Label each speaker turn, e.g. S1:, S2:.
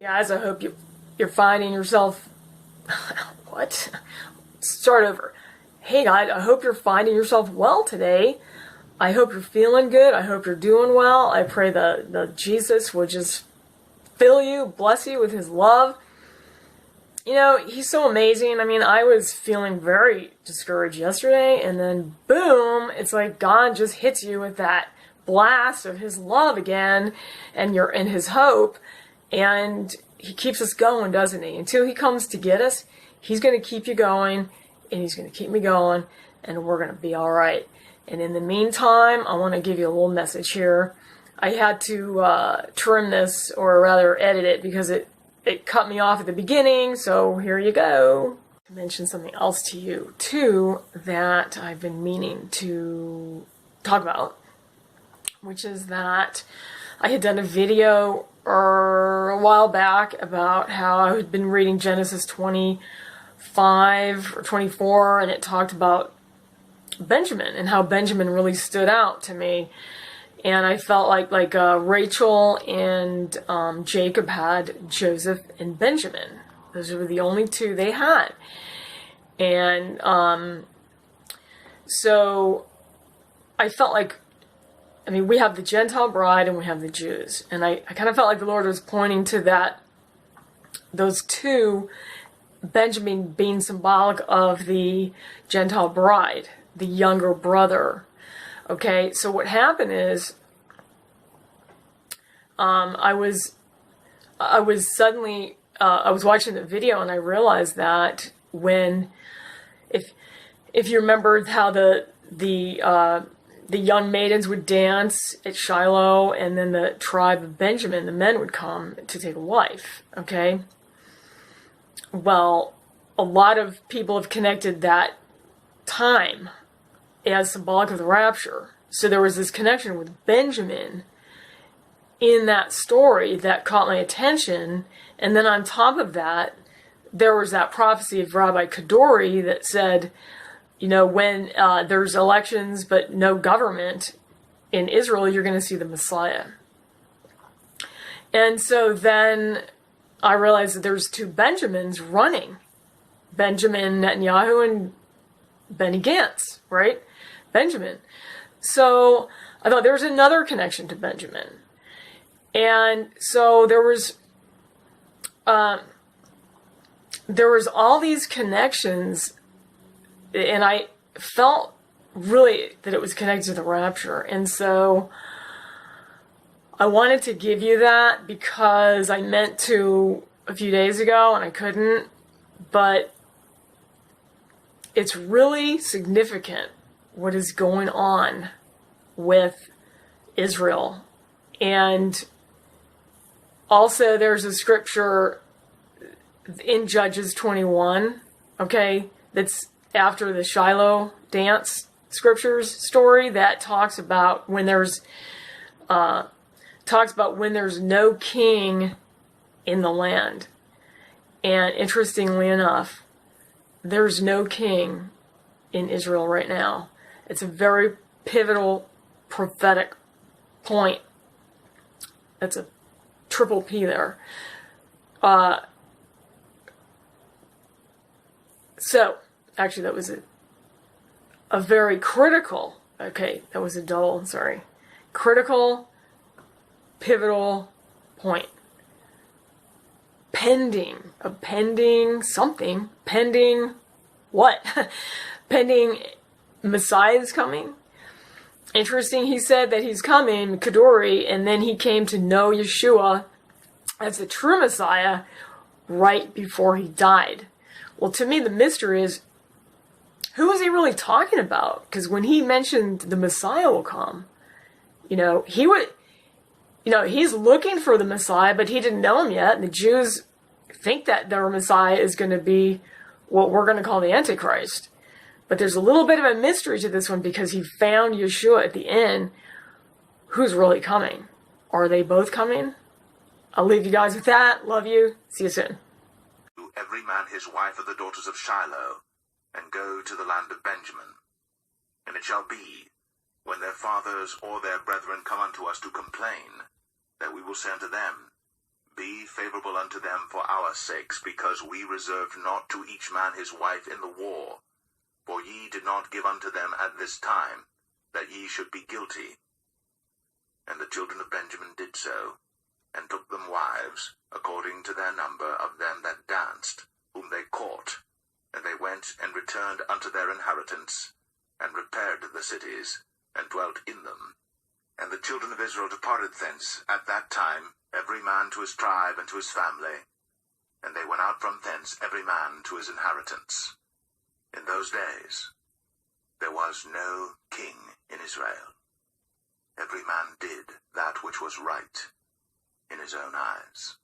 S1: Guys, I hope you're finding yourself. What? Start over. Hey guys, I hope you're finding yourself well today. I hope you're feeling good. I hope you're doing well. I pray that Jesus would just fill you, bless you with his love. You know, he's so amazing. I mean, I was feeling very discouraged yesterday, and then boom, it's like God just hits you with that blast of his love again, and you're in his hope. And he keeps us going, doesn't he? Until he comes to get us, he's going to keep you going, and he's going to keep me going, and we're going to be all right. And in the meantime, I want to give you a little message here. I had to trim this, or rather edit it, because it cut me off at the beginning, so here you go. I mentioned something else to you, too, that I've been meaning to talk about, which is that I had done a video a while back about how I had been reading Genesis 25 or 24, and it talked about Benjamin and how Benjamin really stood out to me. And I felt like Rachel and Jacob had Joseph and Benjamin. Those were the only two they had. And so I felt like, I mean, we have the Gentile bride and we have the Jews. And I kind of felt like the Lord was pointing to those two, Benjamin being symbolic of the Gentile bride, the younger brother. Okay, so what happened is, I was watching the video, and I realized that if you remember how the young maidens would dance at Shiloh, and then the tribe of Benjamin, the men would come to take a wife, okay? Well, a lot of people have connected that time as symbolic of the rapture. So there was this connection with Benjamin in that story that caught my attention. And then on top of that, there was that prophecy of Rabbi Kadori that said, you know, when there's elections but no government in Israel, you're going to see the Messiah. And so then I realized that there's two Benjamins running. Benjamin Netanyahu and Benny Gantz, right? Benjamin. So I thought there was another connection to Benjamin. And so there was all these connections, and I felt really that it was connected to the rapture. And so I wanted to give you that because I meant to a few days ago and I couldn't, but it's really significant what is going on with Israel. And also there's a scripture in Judges 21, okay, that's after the Shiloh dance scriptures story that talks about when there's no king in the land. And interestingly enough, there's no king in Israel right now. It's a very pivotal prophetic point. That's a triple P there. So, actually that was a very critical, okay, that was a double, sorry. Critical, pivotal point. Pending what? Pending Messiah is coming. Interesting, he said that he's coming, Kadori, and then he came to know Yeshua as the true Messiah right before he died. Well, to me, the mystery is, who is he really talking about? Because when he mentioned the Messiah will come, he's looking for the Messiah, but he didn't know him yet. And the Jews think that their Messiah is going to be what we're going to call the Antichrist. But there's a little bit of a mystery to this one because he found Yeshua at the end. Who's really coming? Are they both coming? I'll leave you guys with that. Love you. See you soon.
S2: Every man his wife of the daughters of Shiloh, and go to the land of Benjamin. And it shall be, when their fathers or their brethren come unto us to complain, that we will say unto them, Be favorable unto them for our sakes, because we reserved not to each man his wife in the war. For ye did not give unto them at this time, that ye should be guilty. And the children of Benjamin did so, and took them wives, according to their number of them that danced, whom they caught. And they went and returned unto their inheritance, and repaired the cities, and dwelt in them. And the children of Israel departed thence at that time, every man to his tribe and to his family. And they went out from thence every man to his inheritance. In those days there was no king in Israel. Every man did that which was right in his own eyes.